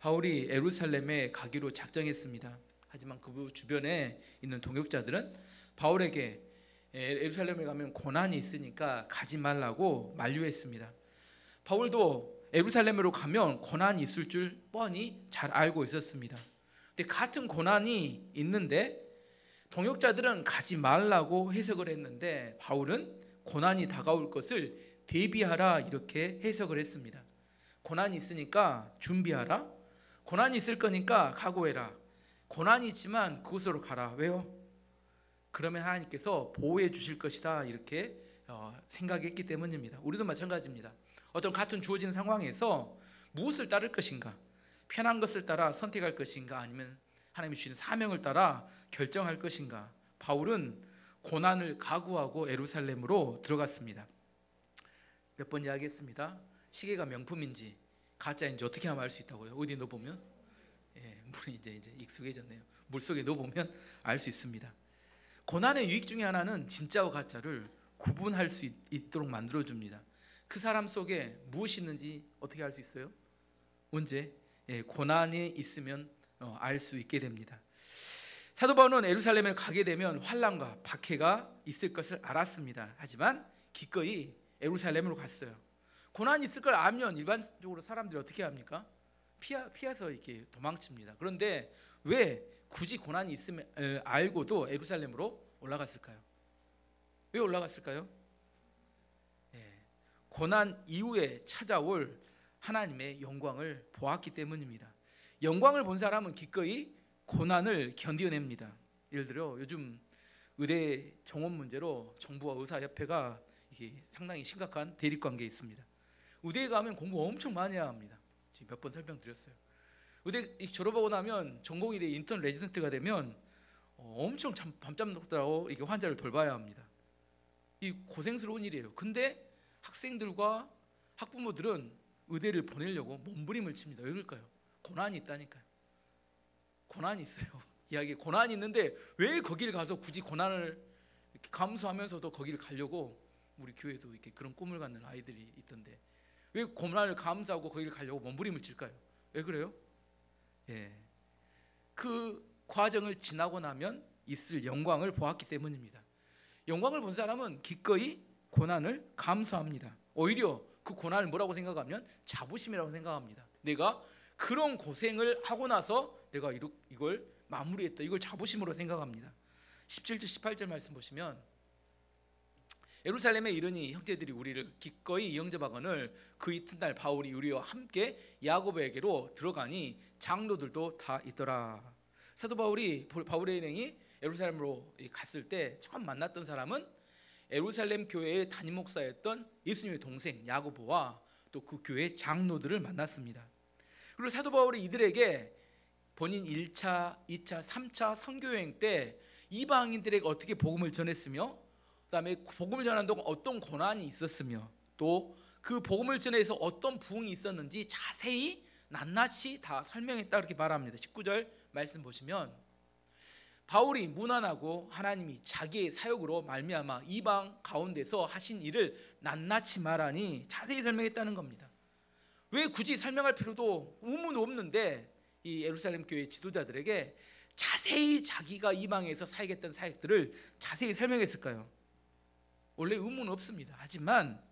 바울이 예루살렘에 가기로 작정했습니다. 하지만 그 주변에 있는 동역자들은 바울에게 예루살렘에 가면 고난이 있으니까 가지 말라고 만류했습니다. 바울도 예루살렘으로 가면 고난이 있을 줄 뻔히 잘 알고 있었습니다. 근데 같은 고난이 있는데 동역자들은 가지 말라고 해석을 했는데 바울은 고난이 다가올 것을 대비하라 이렇게 해석을 했습니다. 고난이 있으니까 준비하라. 고난이 있을 거니까 각오해라. 고난이 있지만 그곳으로 가라. 왜요? 그러면 하나님께서 보호해 주실 것이다 이렇게 생각했기 때문입니다. 우리도 마찬가지입니다. 어떤 같은 주어진 상황에서 무엇을 따를 것인가, 편한 것을 따라 선택할 것인가, 아니면 하나님이 주신 사명을 따라 결정할 것인가. 바울은 고난을 각오하고 예루살렘으로 들어갔습니다. 몇 번 이야기했습니다. 시계가 명품인지 가짜인지 어떻게 하면 알 수 있다고요? 어디 넣어보면 물이 이제 익숙해졌네요. 물 속에 넣어보면 알 수 있습니다. 고난의 유익 중에 하나는 진짜와 가짜를 구분할 수 있도록 만들어줍니다. 그 사람 속에 무엇이 있는지 어떻게 알 수 있어요? 언제? 고난이 있으면 알 수 있게 됩니다. 사도 바울은 예루살렘에 가게 되면 환난과 박해가 있을 것을 알았습니다. 하지만 기꺼이 예루살렘으로 갔어요. 고난이 있을 걸 알면 일반적으로 사람들이 어떻게 합니까? 피해서 이렇게 도망칩니다. 그런데 왜 굳이 고난이 있음을 알고도 예루살렘으로 올라갔을까요? 왜 올라갔을까요? 고난 이후에 찾아올 하나님의 영광을 보았기 때문입니다. 영광을 본 사람은 기꺼이 고난을 견뎌냅니다. 예를 들어 요즘 의대 정원 문제로 정부와 의사협회가 이게 상당히 심각한 대립관계에 있습니다. 의대에 가면 공부 엄청 많이 해야 합니다. 지금 몇 번 설명드렸어요. 의대 졸업하고 나면 전공의대 인턴 레지던트가 되면 엄청 밤잠 먹다고 이게 환자를 돌봐야 합니다. 이 고생스러운 일이에요. 근데 학생들과 학부모들은 의대를 보내려고 몸부림을 칩니다. 왜 그럴까요? 고난이 있다니까요. 고난이 있어요. 이야기 고난이 있는데 왜 거기를 가서 굳이 고난을 이렇게 감수하면서도 거기를 가려고, 우리 교회도 이렇게 그런 꿈을 갖는 아이들이 있던데 왜 고난을 감수하고 거기를 가려고 몸부림을 칠까요? 왜 그래요? 그 과정을 지나고 나면 있을 영광을 보았기 때문입니다. 영광을 본 사람은 기꺼이 고난을 감수합니다. 오히려 그 고난을 뭐라고 생각하면 자부심이라고 생각합니다. 내가 그런 고생을 하고 나서 내가 이걸 마무리했다, 이걸 자부심으로 생각합니다. 17절 18절 말씀 보시면 예루살렘에 이르니 형제들이 우리를 기꺼이 영접하거늘 그 이튿날 바울이 우리와 함께 야고보에게로 들어가니 장로들도 다 있더라. 사도 바울의 일행이 예루살렘으로 갔을 때 처음 만났던 사람은 예루살렘 교회의 담임 목사였던 예수님의 동생 야고보와 또 그 교회 장로들을 만났습니다. 그리고 사도 바울이 이들에게 본인 1차, 2차, 3차 선교여행 때 이방인들에게 어떻게 복음을 전했으며, 그다음에 복음을 전하는 동안 어떤 고난이 있었으며, 또 그 복음을 전해서 어떤 부흥이 있었는지 자세히 낱낱이 다 설명했다 이렇게 말합니다. 19절 말씀 보시면 바울이 무난하고 하나님이 자기의 사역으로 말미암아 이방 가운데서 하신 일을 낱낱이 말하니 자세히 설명했다는 겁니다. 왜 굳이 설명할 필요도 의문 없는데 이 예루살렘 교회 지도자들에게 자세히 자기가 이방에서 사역했던 사역들을 자세히 설명했을까요? 원래 의문 없습니다. 하지만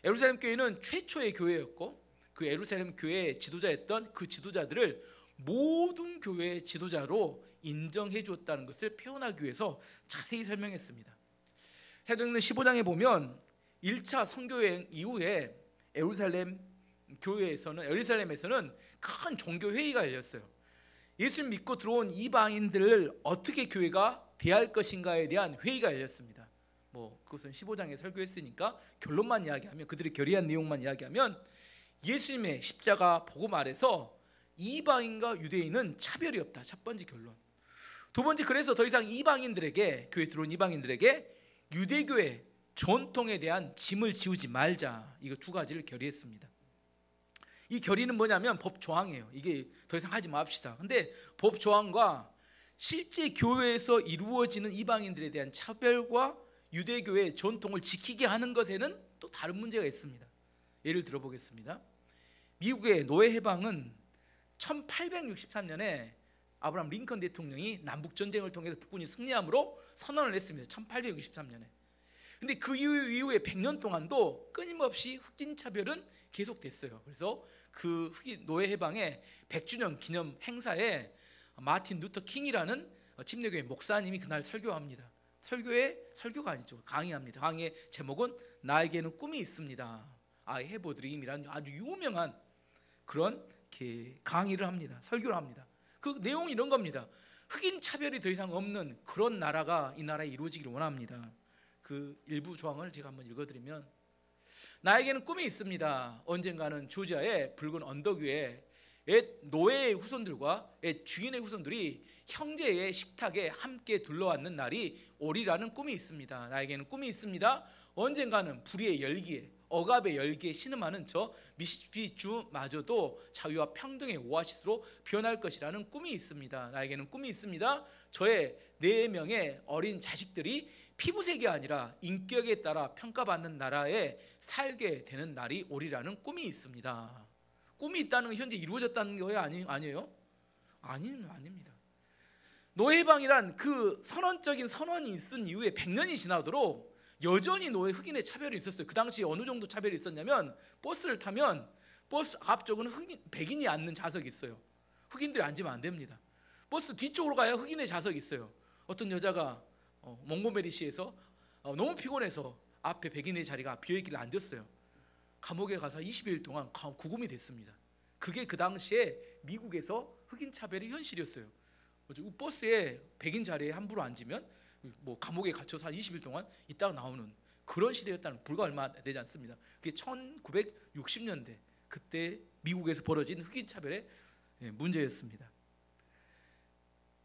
예루살렘 교회는 최초의 교회였고 그 예루살렘 교회의 지도자였던 그 지도자들을 모든 교회의 지도자로 인정해 주었다는 것을 표현하기 위해서 자세히 설명했습니다. 사도행전 15장에 보면 1차 선교여행 이후에 예루살렘에서는 큰 종교 회의가 열렸어요. 예수를 믿고 들어온 이방인들을 어떻게 교회가 대할 것인가에 대한 회의가 열렸습니다. 그것은 15장에 설교했으니까 결론만 이야기하면, 그들이 결의한 내용만 이야기하면 예수님의 십자가 복음 아래서 이방인과 유대인은 차별이 없다. 첫 번째 결론. 두 번째, 그래서 더 이상 이방인들에게, 교회 들어온 이방인들에게 유대교의 전통에 대한 짐을 지우지 말자. 이거 두 가지를 결의했습니다. 이 결의는 뭐냐면 법 조항이에요. 이게 더 이상 하지 맙시다. 근데 법 조항과 실제 교회에서 이루어지는 이방인들에 대한 차별과 유대교의 전통을 지키게 하는 것에는 또 다른 문제가 있습니다. 예를 들어보겠습니다. 미국의 노예 해방은 1863년에 아브라함 링컨 대통령이 남북 전쟁을 통해서 북군이 승리함으로 선언을 했습니다. 1863년에. 근데 그 이후에 100년 동안도 끊임없이 흑인 차별은 계속됐어요. 그래서 그 흑인 노예 해방의 100주년 기념 행사에 마틴 루터 킹이라는 침례교회 목사님이 그날 설교합니다. 설교가 아니죠. 강의합니다. 강의의 제목은 나에게는 꿈이 있습니다. I have a dream이라는 아주 유명한 그런 강의를 합니다. 설교를 합니다. 그 내용이 이런 겁니다. 흑인 차별이 더 이상 없는 그런 나라가 이 나라에 이루어지기를 원합니다. 그 일부 조항을 제가 한번 읽어드리면, 나에게는 꿈이 있습니다. 언젠가는 조지아의 붉은 언덕 위에 옛 노예의 후손들과 옛 주인의 후손들이 형제의 식탁에 함께 둘러앉는 날이 오리라는 꿈이 있습니다. 나에게는 꿈이 있습니다. 언젠가는 불의의 열기에 억압의 열기에 신음하는 저 미시시피주마저도 자유와 평등의 오아시스로 변할 것이라는 꿈이 있습니다. 나에게는 꿈이 있습니다. 저의 4명의 어린 자식들이 피부색이 아니라 인격에 따라 평가받는 나라에 살게 되는 날이 오리라는 꿈이 있습니다. 꿈이 있다는 건 현재 이루어졌다는 거예요? 아니에요? 아닙니다. 노예해방이란 그 선언적인 선언이 있은 이후에 100년이 지나도록 여전히 흑인의 차별이 있었어요. 그 당시 어느 정도 차별이 있었냐면, 버스를 타면 버스 앞쪽은 백인이 앉는 좌석이 있어요. 흑인들이 앉으면 안 됩니다. 버스 뒤쪽으로 가야 흑인의 좌석이 있어요. 어떤 여자가 몽고메리시에서 너무 피곤해서 앞에 백인의 자리가 비어있길래 앉았어요. 감옥에 가서 20일 동안 구금이 됐습니다. 그게 그 당시에 미국에서 흑인 차별의 현실이었어요. 버스에 백인 자리에 함부로 앉으면 감옥에 갇혀서 한 20일 동안 있다가 나오는 그런 시대였다는, 불과 얼마 되지 않습니다. 그게 1960년대 그때 미국에서 벌어진 흑인 차별의 문제였습니다.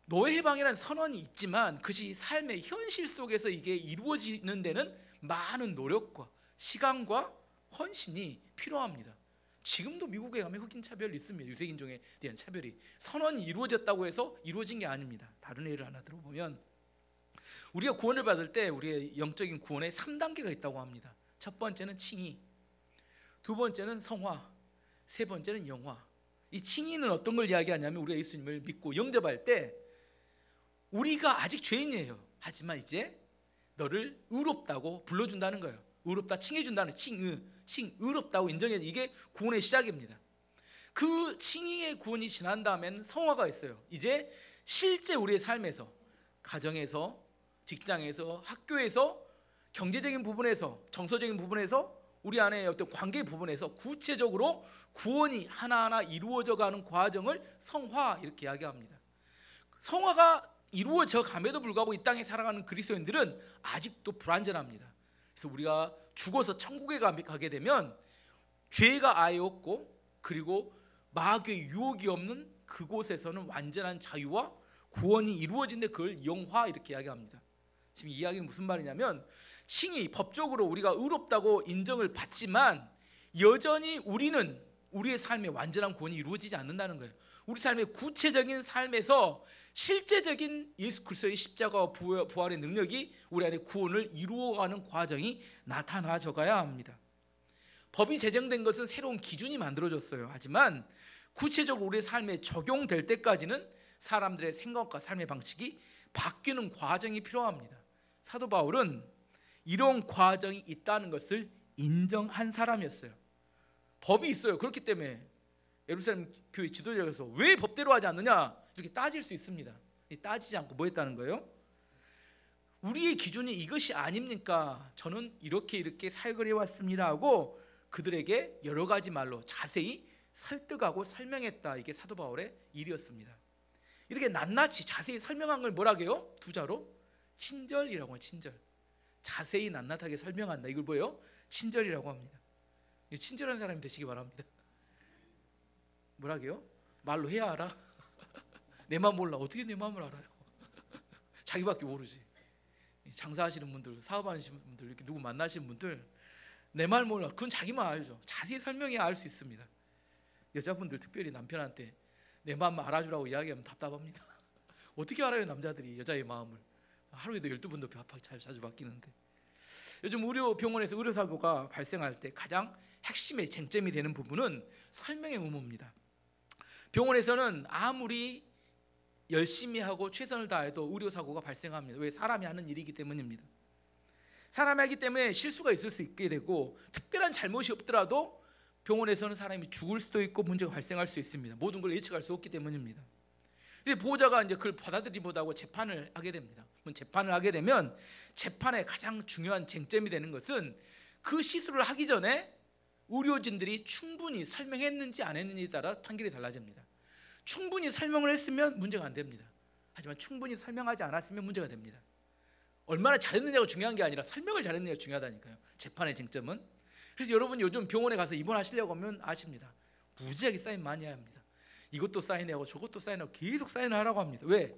노예 해방이라는 선언이 있지만 그것이 삶의 현실 속에서 이게 이루어지는 데는 많은 노력과 시간과 헌신이 필요합니다. 지금도 미국에 가면 흑인 차별이 있습니다. 유색인종에 대한 차별이. 선언이 이루어졌다고 해서 이루어진 게 아닙니다. 다른 예를 하나 들어보면, 우리가 구원을 받을 때 우리의 영적인 구원에 3단계가 있다고 합니다. 첫 번째는 칭의, 두 번째는 성화, 세 번째는 영화. 이 칭의는 어떤 걸 이야기하냐면, 우리가 예수님을 믿고 영접할 때 우리가 아직 죄인이에요. 하지만 이제 너를 의롭다고 불러준다는 거예요. 의롭다 칭해준다는 의롭다고 인정해. 이게 구원의 시작입니다. 그 칭의의 구원이 지난 다음에는 성화가 있어요. 이제 실제 우리의 삶에서, 가정에서, 직장에서, 학교에서, 경제적인 부분에서, 정서적인 부분에서, 우리 안에 어떤 관계 부분에서 구체적으로 구원이 하나하나 이루어져 가는 과정을 성화 이렇게 이야기합니다. 성화가 이루어져 감에도 불구하고 이 땅에 살아가는 그리스도인들은 아직도 불완전합니다. 그래서 우리가 죽어서 천국에 가게 되면 죄가 아예 없고, 그리고 마귀의 유혹이 없는 그곳에서는 완전한 자유와 구원이 이루어진데 그걸 영화 이렇게 이야기합니다. 지금 이 이야기는 무슨 말이냐면, 칭의, 법적으로 우리가 의롭다고 인정을 받지만 여전히 우리는 우리의 삶에 완전한 구원이 이루어지지 않는다는 거예요. 우리 삶의 구체적인 삶에서 실제적인 예수 그리스도의 십자가와 부활의 능력이 우리 안에 구원을 이루어가는 과정이 나타나져 가야 합니다. 법이 제정된 것은 새로운 기준이 만들어졌어요. 하지만 구체적으로 우리의 삶에 적용될 때까지는 사람들의 생각과 삶의 방식이 바뀌는 과정이 필요합니다. 사도 바울은 이런 과정이 있다는 것을 인정한 사람이었어요. 법이 있어요. 그렇기 때문에 예루살렘 교회 지도자에서 왜 법대로 하지 않느냐 이렇게 따질 수 있습니다. 따지지 않고 뭐 했다는 거예요? 우리의 기준이 이것이 아닙니까? 저는 이렇게 사역을 해왔습니다 하고 그들에게 여러 가지 말로 자세히 설득하고 설명했다. 이게 사도 바울의 일이었습니다. 이렇게 낱낱이 자세히 설명한 걸 뭐라고 해요? 두 자로 친절이라고 해요. 친절. 자세히 낱낱하게 설명한다. 이걸 뭐예요? 친절이라고 합니다. 친절한 사람이 되시기 바랍니다. 뭐라고 해요? 말로 해야 알아? 내 마음 몰라. 어떻게 내 마음을 알아요? 자기밖에 모르지. 장사하시는 분들, 사업하시는 분들, 이렇게 누구 만나시는 분들 내 말 몰라. 그건 자기만 알죠. 자세히 설명해야 알 수 있습니다. 여자분들 특별히 남편한테 내 마음 알아주라고 이야기하면 답답합니다. 어떻게 알아요 남자들이 여자의 마음을. 하루에도 12번도 자주 바뀌는데. 요즘 의료병원에서 의료사고가 발생할 때 가장 핵심의 쟁점이 되는 부분은 설명의 의무입니다. 병원에서는 아무리 열심히 하고 최선을 다해도 의료사고가 발생합니다. 왜? 사람이 하는 일이기 때문입니다. 사람이 하기 때문에 실수가 있을 수 있게 되고, 특별한 잘못이 없더라도 병원에서는 사람이 죽을 수도 있고 문제가 발생할 수 있습니다. 모든 걸 예측할 수 없기 때문입니다. 근데 보호자가 이제 그걸 받아들이지 못하고 재판을 하게 됩니다. 재판을 하게 되면 재판의 가장 중요한 쟁점이 되는 것은 그 시술을 하기 전에 의료진들이 충분히 설명했는지 안 했는지에 따라 판결이 달라집니다. 충분히 설명을 했으면 문제가 안 됩니다. 하지만 충분히 설명하지 않았으면 문제가 됩니다. 얼마나 잘했느냐가 중요한 게 아니라 설명을 잘했느냐가 중요하다니까요. 재판의 쟁점은. 그래서 여러분 요즘 병원에 가서 입원하시려고 하면 아십니다. 무지하게 사인 많이 해야 합니다. 이것도 사인하고 저것도 사인하고 계속 사인을 하라고 합니다. 왜?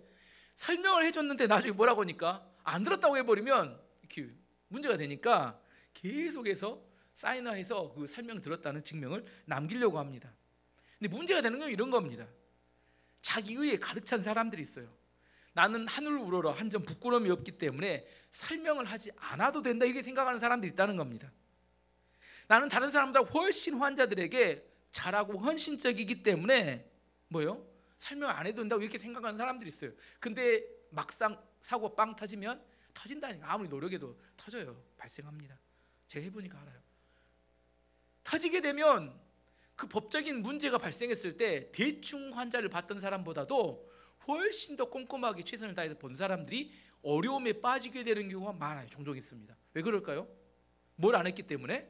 설명을 해줬는데 나중에 뭐라고 하니까 안 들었다고 해버리면 이렇게 문제가 되니까 계속해서 사인을 해서 그 설명 들었다는 증명을 남기려고 합니다. 근데 문제가 되는 건 이런 겁니다. 자기의에 가득 찬 사람들이 있어요. 나는 하늘 우러러 한 점 부끄러움이 없기 때문에 설명을 하지 않아도 된다, 이렇게 생각하는 사람들이 있다는 겁니다. 나는 다른 사람보다 훨씬 환자들에게 잘하고 헌신적이기 때문에 뭐요? 설명 안 해도 된다고 이렇게 생각하는 사람들이 있어요. 근데 막상 사고 빵 터지면 터진다니까. 아무리 노력해도 터져요. 발생합니다. 제가 해보니까 알아요. 터지게 되면 그 법적인 문제가 발생했을 때 대충 환자를 봤던 사람보다도 훨씬 더 꼼꼼하게 최선을 다해서 본 사람들이 어려움에 빠지게 되는 경우가 많아요. 종종 있습니다. 왜 그럴까요? 뭘 안 했기 때문에?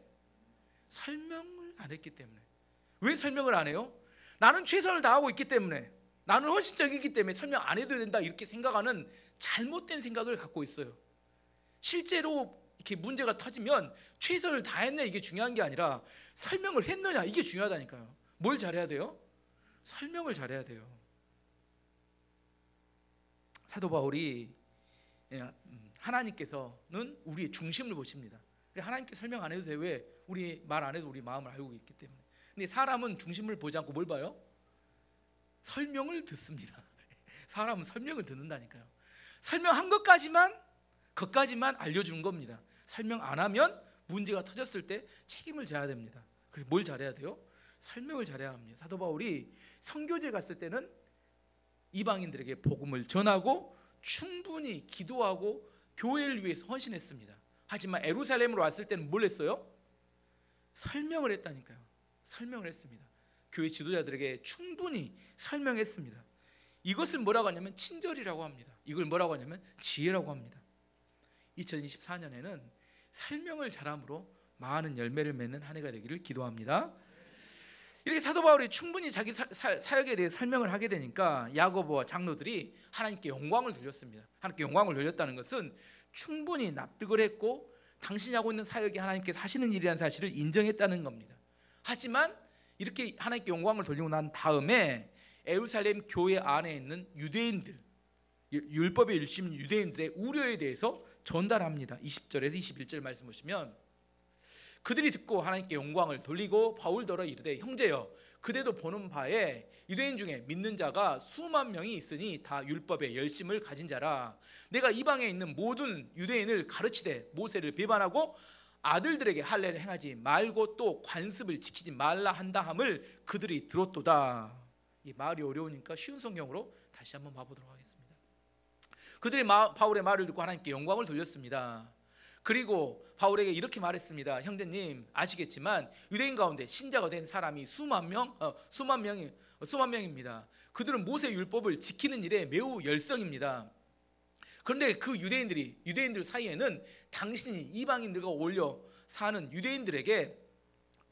설명을 안 했기 때문에. 왜 설명을 안 해요? 나는 최선을 다하고 있기 때문에, 나는 헌신적이기 때문에 설명 안 해도 된다, 이렇게 생각하는 잘못된 생각을 갖고 있어요. 실제로 이렇게 문제가 터지면 최선을 다했냐 이게 중요한 게 아니라 설명을 했느냐 이게 중요하다니까요. 뭘 잘해야 돼요? 설명을 잘해야 돼요. 사도 바울이 하나님께서는 우리의 중심을 보십니다. 하나님께 설명 안 해도 돼. 왜? 우리 말 안 해도 우리 마음을 알고 있기 때문에. 근데 사람은 중심을 보지 않고 뭘 봐요? 설명을 듣습니다. 사람은 설명을 듣는다니까요. 설명한 것까지만 알려주는 겁니다. 설명 안 하면 문제가 터졌을 때 책임을 져야 됩니다. 그리고 뭘 잘해야 돼요? 설명을 잘해야 합니다. 사도 바울이 선교지에 갔을 때는 이방인들에게 복음을 전하고 충분히 기도하고 교회를 위해서 헌신했습니다. 하지만 예루살렘으로 왔을 때는 뭘 했어요? 설명을 했다니까요. 설명을 했습니다. 교회 지도자들에게 충분히 설명했습니다. 이것을 뭐라고 하냐면 친절이라고 합니다. 이걸 뭐라고 하냐면 지혜라고 합니다. 2024년에는 설명을 잘함으로 많은 열매를 맺는 한 해가 되기를 기도합니다. 이렇게 사도 바울이 충분히 자기 사역에 대해 설명을 하게 되니까 야고보와 장로들이 하나님께 영광을 돌렸습니다. 하나님께 영광을 돌렸다는 것은 충분히 납득을 했고 당신이 하고 있는 사역이 하나님께서 하시는 일이라는 사실을 인정했다는 겁니다. 하지만 이렇게 하나님께 영광을 돌리고 난 다음에 예루살렘 교회 안에 있는 유대인들, 율법의 열심 유대인들의 우려에 대해서 전달합니다. 20절에서 21절 말씀 보시면 그들이 듣고 하나님께 영광을 돌리고 바울더러 이르되 형제여 그대도 보는 바에 유대인 중에 믿는 자가 수만 명이 있으니 다 율법의 열심을 가진 자라. 내가 이방에 있는 모든 유대인을 가르치되 모세를 비반하고 아들들에게 할례를 행하지 말고 또 관습을 지키지 말라 한다 함을 그들이 들었도다. 이 말이 어려우니까 쉬운 성경으로 다시 한번 봐보도록 하겠습니다. 그들이 바울의 말을 듣고 하나님께 영광을 돌렸습니다. 그리고 바울에게 이렇게 말했습니다. 형제님 아시겠지만 유대인 가운데 신자가 된 사람이 수만 명입니다. 그들은 모세 율법을 지키는 일에 매우 열성입니다. 그런데 그 유대인들 사이에는 당신이 이방인들과 어울려 사는 유대인들에게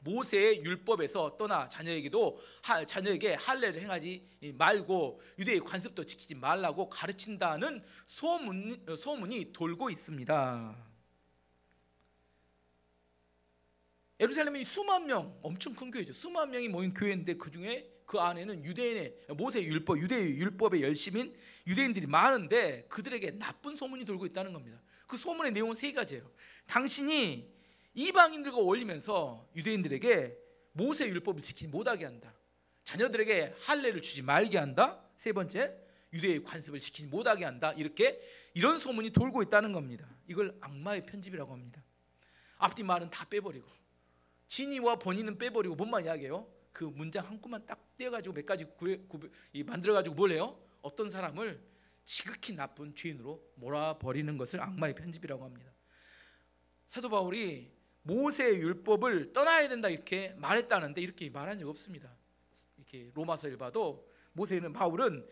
모세의 율법에서 떠나 자녀에게 할례를 행하지 말고 유대의 관습도 지키지 말라고 가르친다는 소문이 돌고 있습니다. 예루살렘이 수만 명, 엄청 큰 교회죠. 수만 명이 모인 교회인데 그 안에는 유대인의 모세 율법, 유대의 율법에 열심인 유대인들이 많은데 그들에게 나쁜 소문이 돌고 있다는 겁니다. 그 소문의 내용은 세 가지예요. 당신이 이방인들과 어울리면서 유대인들에게 모세 율법을 지키지 못하게 한다. 자녀들에게 할례를 주지 말게 한다. 세 번째, 유대의 관습을 지키지 못하게 한다. 이런 소문이 돌고 있다는 겁니다. 이걸 악마의 편집이라고 합니다. 앞뒤 말은 다 빼버리고 진이와 본인은 빼버리고 뭔만 이야기해요? 그 문장 한 구만 딱 떼어가지고 몇 가지 만들어가지고 뭘 해요? 어떤 사람을 지극히 나쁜 죄인으로 몰아버리는 것을 악마의 편집이라고 합니다. 사도 바울이 모세의 율법을 떠나야 된다 이렇게 말했다는데 이렇게 말한 적 없습니다. 이렇게 로마서를 봐도 바울은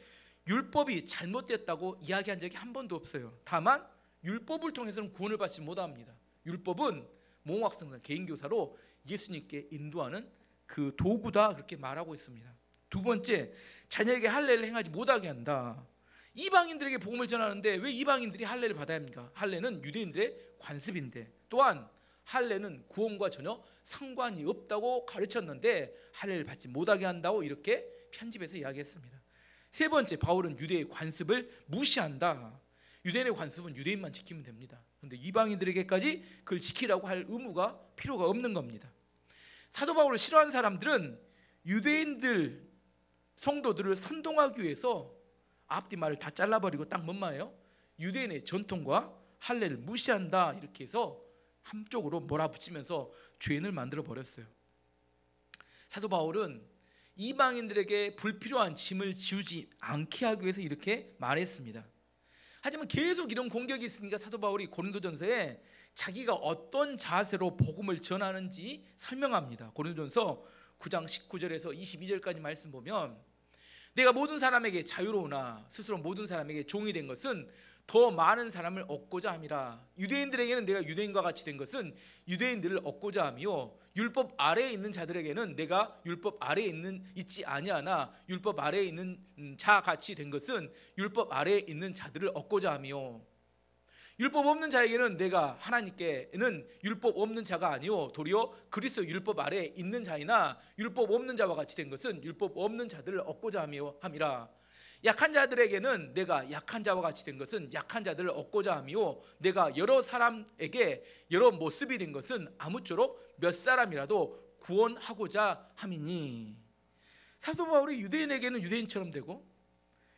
율법이 잘못됐다고 이야기한 적이 한 번도 없어요. 다만 율법을 통해서는 구원을 받지 못합니다. 율법은 몽학성상 개인교사로 예수님께 인도하는 그 도구다 그렇게 말하고 있습니다. 두 번째, 자녀에게 할례를 행하지 못하게 한다. 이방인들에게 복음을 전하는데 왜 이방인들이 할례를 받아야 합니까? 할례는 유대인들의 관습인데, 또한 할례는 구원과 전혀 상관이 없다고 가르쳤는데 할례를 받지 못하게 한다고 이렇게 편집해서 이야기했습니다. 세 번째, 바울은 유대의 관습을 무시한다. 유대인의 관습은 유대인만 지키면 됩니다. 그런데 이방인들에게까지 그걸 지키라고 할 의무가 필요가 없는 겁니다. 사도 바울을 싫어하는 사람들은 유대인들 성도들을 선동하기 위해서 앞뒤 말을 다 잘라버리고 딱 뭔 말이에요? 유대인의 전통과 할례를 무시한다 이렇게 해서 한쪽으로 몰아붙이면서 죄인을 만들어 버렸어요. 사도 바울은 이방인들에게 불필요한 짐을 지우지 않게 하기 위해서 이렇게 말했습니다. 하지만 계속 이런 공격이 있으니까 사도 바울이 고린도전서에 자기가 어떤 자세로 복음을 전하는지 설명합니다. 고린도전서 9장 19절에서 22절까지 말씀 보면, 내가 모든 사람에게 자유로우나 스스로 모든 사람에게 종이 된 것은 더 많은 사람을 얻고자 함이라. 유대인들에게는 내가 유대인과 같이 된 것은 유대인들을 얻고자 함이요, 율법 아래에 있는 자들에게는 내가 율법 아래에 있지 아니하나 율법 아래에 있는 자 같이 된 것은 율법 아래에 있는 자들을 얻고자 함이요, 율법 없는 자에게는 내가 하나님께는 율법 없는 자가 아니요 도리어 그리스도 율법 아래에 있는 자이나 율법 없는 자와 같이 된 것은 율법 없는 자들을 얻고자 함이라. 약한 자들에게는 내가 약한 자와 같이 된 것은 약한 자들을 얻고자 함이요, 내가 여러 사람에게 여러 모습이 된 것은 아무쪼록 몇 사람이라도 구원하고자 함이니. 사도 바울이 유대인에게는 유대인처럼 되고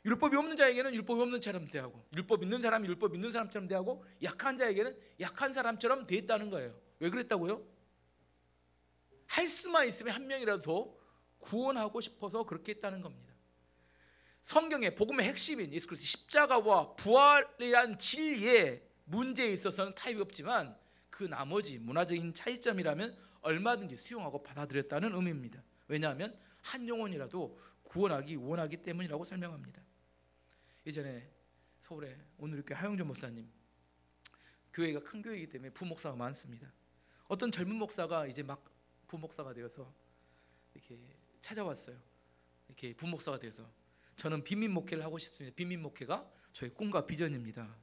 율법이 없는 자에게는 율법이 없는 사람 대하고, 율법 있는 사람이 율법 있는 사람처럼 대하고, 약한 자에게는 약한 사람처럼 됐다는 거예요. 왜 그랬다고요? 할 수만 있으면 한 명이라도 더 구원하고 싶어서 그렇게 했다는 겁니다. 성경의 복음의 핵심인 예수 그리스도 십자가와 부활이란 진리의 문제에 있어서는 타협이 없지만 그 나머지 문화적인 차이점이라면 얼마든지 수용하고 받아들였다는 의미입니다. 왜냐하면 한 영혼이라도 구원하기 원하기 때문이라고 설명합니다. 예전에 서울에 온누리교회 하영준 목사님, 교회가 큰 교회이기 때문에 부목사가 많습니다. 어떤 젊은 목사가 이제 막 부목사가 되어서 이렇게 찾아왔어요. 이렇게 부목사가 되어서, 저는 빈민 목회를 하고 싶습니다. 빈민 목회가 저의 꿈과 비전입니다.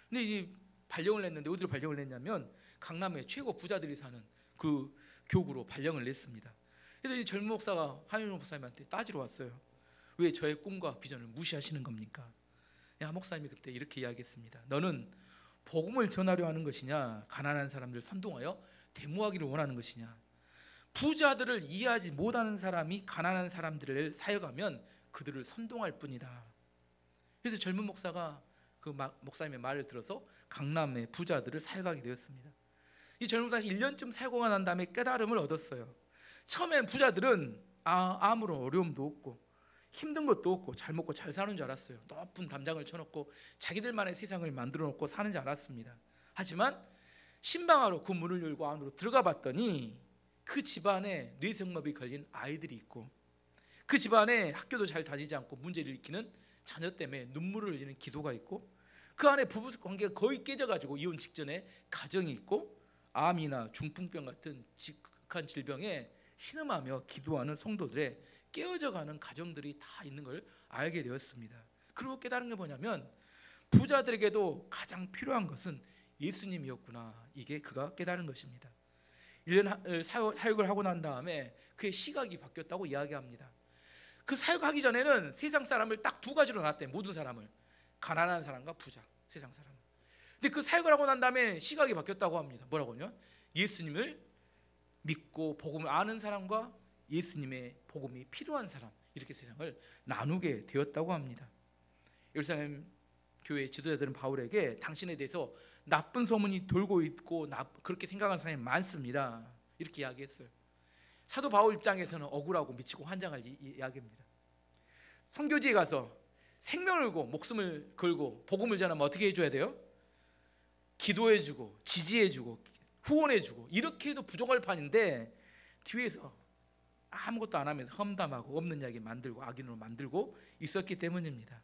근데 이제 발령을 냈는데 어디로 발령을 냈냐면 강남의 최고 부자들이 사는 그 교구로 발령을 냈습니다. 그래서 이 젊은 목사가 하영준 목사님한테 따지러 왔어요. 왜 저의 꿈과 비전을 무시하시는 겁니까? 야, 목사님이 그때 이렇게 이야기했습니다. 너는 복음을 전하려 하는 것이냐, 가난한 사람들 선동하여 데모하기를 원하는 것이냐. 부자들을 이해하지 못하는 사람이 가난한 사람들을 사역하면 그들을 선동할 뿐이다. 그래서 젊은 목사가 그 목사님의 말을 들어서 강남의 부자들을 사역하게 되었습니다. 이 젊은 목사가 1년쯤 살고가 난 다음에 깨달음을 얻었어요. 처음에는 부자들은 아무런 어려움도 없고 힘든 것도 없고 잘 먹고 잘 사는 줄 알았어요. 높은 담장을 쳐놓고 자기들만의 세상을 만들어 놓고 사는 줄 알았습니다. 하지만 신방하러 그 문을 열고 안으로 들어가 봤더니 그 집안에 뇌성마비 걸린 아이들이 있고, 그 집안에 학교도 잘 다니지 않고 문제를 일으키는 자녀 때문에 눈물을 흘리는 기도가 있고, 그 안에 부부 관계가 거의 깨져가지고 이혼 직전에 가정이 있고, 암이나 중풍병 같은 직한 질병에 신음하며 기도하는 성도들의 깨어져가는 가정들이 다 있는 걸 알게 되었습니다. 그리고 깨달은 게 뭐냐면 부자들에게도 가장 필요한 것은 예수님이었구나. 이게 그가 깨달은 것입니다. 1년 사역을 하고 난 다음에 그의 시각이 바뀌었다고 이야기합니다. 그 사역하기 전에는 세상 사람을 딱 두 가지로 나눴대요. 모든 사람을, 가난한 사람과 부자, 세상 사람. 근데 그 사역을 하고 난 다음에 시각이 바뀌었다고 합니다. 뭐라고요? 예수님을 믿고 복음을 아는 사람과 예수님의 복음이 필요한 사람, 이렇게 세상을 나누게 되었다고 합니다. 예루살렘 교회 지도자들은 바울에게 당신에 대해서 나쁜 소문이 돌고 있고 그렇게 생각하는 사람이 많습니다. 이렇게 이야기했어요. 사도 바울 입장에서는 억울하고 미치고 환장할 이야기입니다. 선교지에 가서 생명을 걸고 목숨을 걸고 복음을 전하면 어떻게 해줘야 돼요? 기도해주고 지지해주고 후원해주고 이렇게 해도 부족할 판인데 뒤에서 아무것도 안 하면서 험담하고 없는 이야기 만들고 악인으로 만들고 있었기 때문입니다.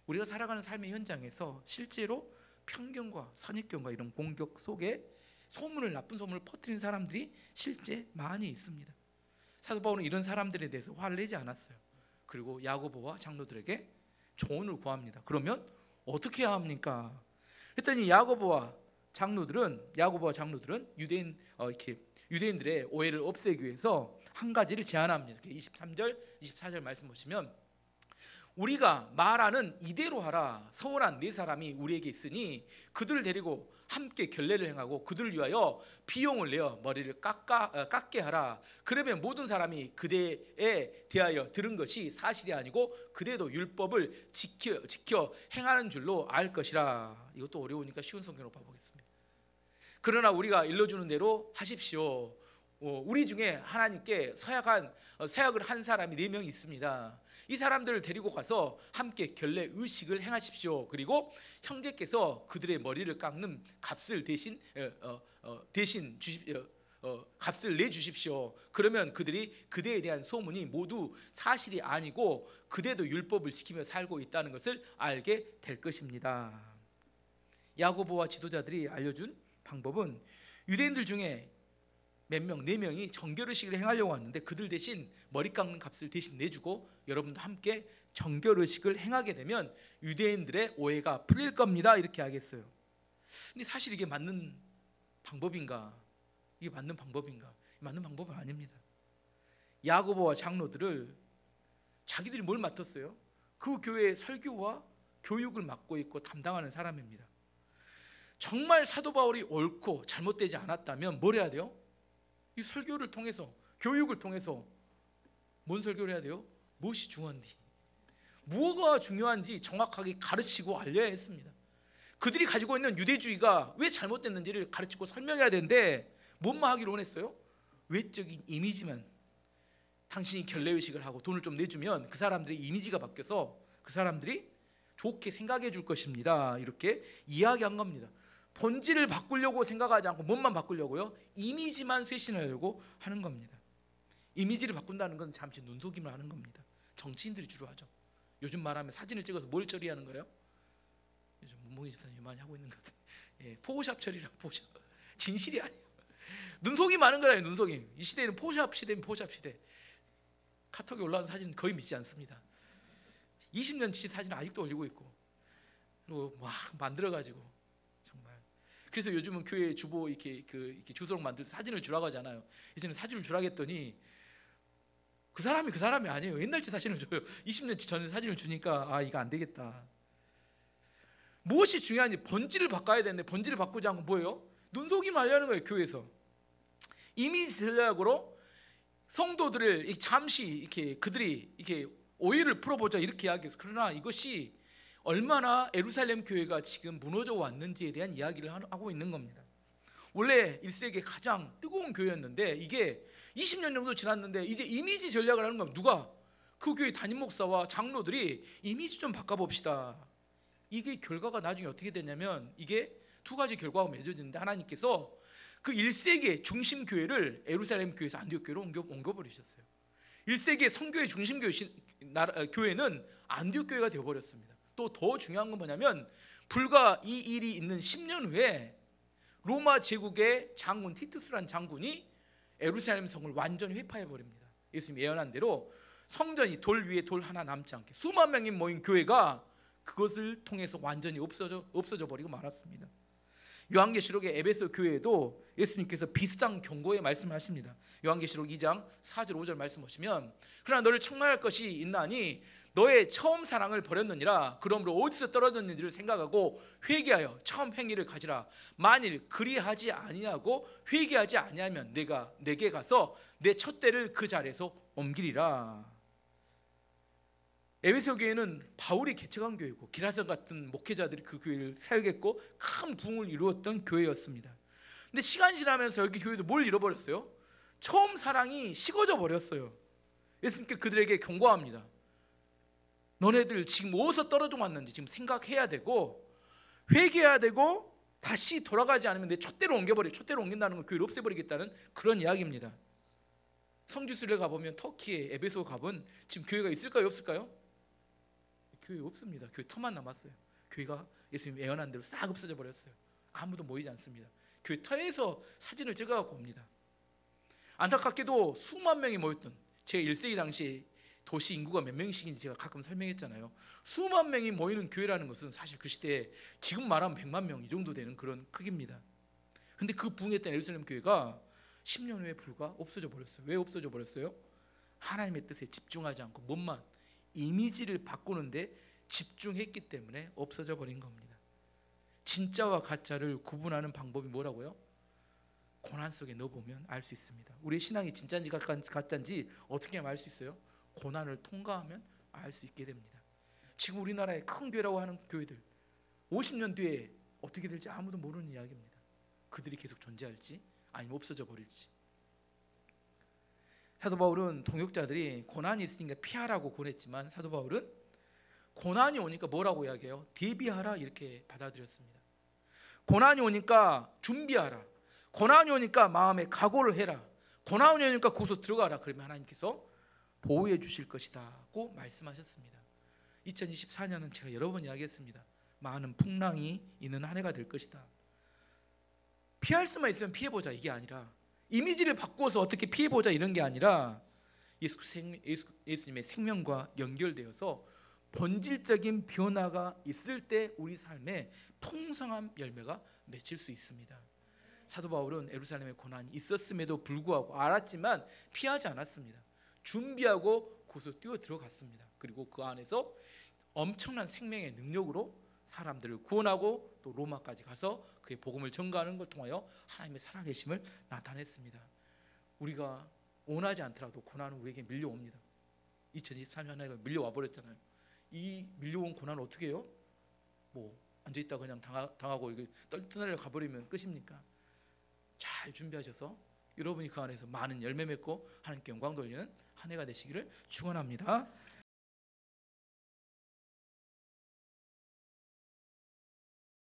우리가 살아가는 삶의 현장에서 실제로 편견과 선입견과 이런 공격 속에 소문을, 나쁜 소문을 퍼뜨리는 사람들이 실제 많이 있습니다. 사도 바울은 이런 사람들에 대해서 화를 내지 않았어요. 그리고 야고보와 장로들에게 조언을 구합니다. 그러면 어떻게 해야 합니까? 그랬더니 야고보와 장로들은 유대인들의 오해를 없애기 위해서 한 가지를 제안합니다. 23절, 24절 말씀 보시면, 우리가 말하는 이대로 하라. 서원한 네 사람이 우리에게 있으니 그들을 데리고 함께 결례를 행하고 그들을 위하여 비용을 내어 머리를 깎게 하라. 그러면 모든 사람이 그대에 대하여 들은 것이 사실이 아니고 그대도 율법을 지켜 행하는 줄로 알 것이라. 이것도 어려우니까 쉬운 성경으로 봐보겠습니다. 그러나 우리가 일러주는 대로 하십시오. 우리 중에 하나님께 서약을 한 사람이 4명 있습니다. 이 사람들을 데리고 가서 함께 결례 의식을 행하십시오. 그리고 형제께서 그들의 머리를 깎는 값을 대신 값을 내주십시오. 그러면 그들이 그대에 대한 소문이 모두 사실이 아니고 그대도 율법을 지키며 살고 있다는 것을 알게 될 것입니다. 야고보와 지도자들이 알려준 방법은 유대인들 중에 몇 명, 4명이 정결의식을 행하려고 하는데 그들 대신 머리 깎는 값을 대신 내주고 여러분도 함께 정결의식을 행하게 되면 유대인들의 오해가 풀릴 겁니다. 이렇게 하겠어요. 근데 사실 이게 맞는 방법인가? 이게 맞는 방법인가? 맞는 방법은 아닙니다. 야고보와 장로들을 자기들이 뭘 맡았어요? 그 교회의 설교와 교육을 맡고 있고 담당하는 사람입니다. 정말 사도 바울이 옳고 잘못되지 않았다면 뭘 해야 돼요? 이 설교를 통해서, 교육을 통해서 뭔 설교를 해야 돼요? 무엇이 중요한지, 무엇가 중요한지 정확하게 가르치고 알려야 했습니다. 그들이 가지고 있는 유대주의가 왜 잘못됐는지를 가르치고 설명해야 되는데 뭔만 하기로 원했어요? 외적인 이미지만, 당신이 결례의식을 하고 돈을 좀 내주면 그 사람들의 이미지가 바뀌어서 그 사람들이 좋게 생각해 줄 것입니다. 이렇게 이야기한 겁니다. 본질을 바꾸려고 생각하지 않고 뭔만 바꾸려고요? 이미지만 쇄신하려고 하는 겁니다. 이미지를 바꾼다는 건 잠시 눈속임을 하는 겁니다. 정치인들이 주로 하죠. 요즘 말하면 사진을 찍어서 뭘 처리하는 거예요? 요즘 문봉희 집사님 많이 하고 있는 것 같아요. 포샵 처리랑 포샵. 진실이 아니에요. 눈속임 하는 거예요. 눈속임. 이 시대는 포샵 시대면 포샵 시대. 카톡에 올라온 사진 거의 믿지 않습니다. 20년치 사진을 아직도 올리고 있고, 그리고 막 만들어가지고. 그래서 요즘은 교회 주보 이렇게 주소록 만들 때 사진을 주라고 하잖아요. 예전에 사진을 주라고 했더니 그 사람이 아니에요. 옛날치 사진을 줘요. 20년치 전에 사진을 주니까 이거 안 되겠다. 무엇이 중요한지 본질을 바꿔야 되는데 본질을 바꾸지 않고 뭐예요? 눈속임 하려는 거예요. 교회에서 이미지 전략으로 성도들을 잠시 그들이 오해를 풀어보자 이렇게 이야기해서, 그러나 이것이 얼마나 예루살렘 교회가 지금 무너져 왔는지에 대한 이야기를 하고 있는 겁니다. 원래 1세기에 가장 뜨거운 교회였는데 이게 20년 정도 지났는데 이제 이미지 전략을 하는 겁니다. 누가? 그 교회 담임 목사와 장로들이 이미지 좀 바꿔봅시다. 이게 결과가 나중에 어떻게 되냐면 이게 2가지 결과가 맺어지는데, 하나님께서 그 1세기의 중심 교회를 예루살렘 교회에서 안디옥 교회로 옮겨버리셨어요. 1세기의 성교의 중심 교회는 안디옥 교회가 되어버렸습니다. 또 더 중요한 건 뭐냐면 불과 이 일이 있는 10년 후에 로마 제국의 장군 티투스라는 장군이 예루살렘 성을 완전히 회파해버립니다. 예수님이 예언한 대로 성전이 돌 위에 돌 하나 남지 않게 수만 명이 모인 교회가 그것을 통해서 완전히 없어져 버리고 말았습니다. 요한계시록의 에베소 교회에도 예수님께서 비슷한 경고의 말씀을 하십니다. 요한계시록 2장 4절 5절 말씀 보시면, 그러나 너를 책망할 것이 있나니 너의 처음 사랑을 버렸느니라. 그러므로 어디서 떨어졌는지를 생각하고 회개하여 처음 행위를 가지라. 만일 그리하지 아니하고 회개하지 아니하면 내가 내게 가서 내 촛대를 그 자리에서 옮기리라. 에베소 교회는 바울이 개척한 교회고 기라성 같은 목회자들이 그 교회를 사역했고 큰 부흥을 이루었던 교회였습니다. 근데 시간이 지나면서 여기 교회도 뭘 잃어버렸어요? 처음 사랑이 식어져 버렸어요. 예수님께 그들에게 경고합니다. 너네들 지금 어디서 떨어져 왔는지 지금 생각해야 되고 회개해야 되고 다시 돌아가지 않으면 내 촛대로 옮겨버려. 촛대로 옮긴다는 건 교회를 없애버리겠다는 그런 이야기입니다. 성지순례 가보면 터키에 에베소 가본 지금 교회가 있을까요 없을까요? 교회 없습니다. 교회 터만 남았어요. 교회가 예수님 예언한 대로 싹 없어져 버렸어요. 아무도 모이지 않습니다. 교회 터에서 사진을 찍어갖고 옵니다. 안타깝게도 수만 명이 모였던 제 1세기 당시 도시 인구가 몇 명씩인지 제가 가끔 설명했잖아요. 수만 명이 모이는 교회라는 것은 사실 그 시대에 지금 말하면 100만 명 이 정도 되는 그런 크기입니다. 근데 그 부흥했던 예루살렘 교회가 10년 후에 불과 없어져 버렸어요. 왜 없어져 버렸어요? 하나님의 뜻에 집중하지 않고 몸만 이미지를 바꾸는데 집중했기 때문에 없어져 버린 겁니다. 진짜와 가짜를 구분하는 방법이 뭐라고요? 고난 속에 넣어보면 알 수 있습니다. 우리의 신앙이 진짜인지 가짜인지 어떻게 하면 알 수 있어요? 고난을 통과하면 알 수 있게 됩니다. 지금 우리나라의 큰 교회라고 하는 교회들 50년 뒤에 어떻게 될지 아무도 모르는 이야기입니다. 그들이 계속 존재할지 아니면 없어져 버릴지. 사도 바울은 동역자들이 고난이 있으니까 피하라고 권했지만 사도 바울은 고난이 오니까 뭐라고 이야기해요? 대비하라 이렇게 받아들였습니다. 고난이 오니까 준비하라. 고난이 오니까 마음에 각오를 해라. 고난이 오니까 거기서 들어가라. 그러면 하나님께서 보호해 주실 것이다고 말씀하셨습니다. 2024년은 제가 여러 번 이야기했습니다. 많은 풍랑이 있는 한 해가 될 것이다. 피할 수만 있으면 피해보자 이게 아니라 이미지를 바꿔서 어떻게 피해보자 이런 게 아니라 예수님의 생명과 연결되어서 본질적인 변화가 있을 때 우리 삶에 풍성한 열매가 맺힐 수 있습니다. 사도 바울은 예루살렘에 고난이 있었음에도 불구하고 알았지만 피하지 않았습니다. 준비하고 거기서 뛰어 들어갔습니다. 그리고 그 안에서 엄청난 생명의 능력으로 사람들을 구원하고 또 로마까지 가서 그의 복음을 전가하는 걸 통하여 하나님의 살아계심을 나타냈습니다. 우리가 원하지 않더라도 고난은 우리에게 밀려옵니다. 2023년에 밀려와 버렸잖아요. 이 밀려온 고난을 어떻게 해요? 뭐 앉아있다 그냥 당하고 떠나려 가버리면 끝입니까? 잘 준비하셔서 여러분이 그 안에서 많은 열매 맺고 하나님께 영광 돌리는 한 해가 되시기를 축원합니다.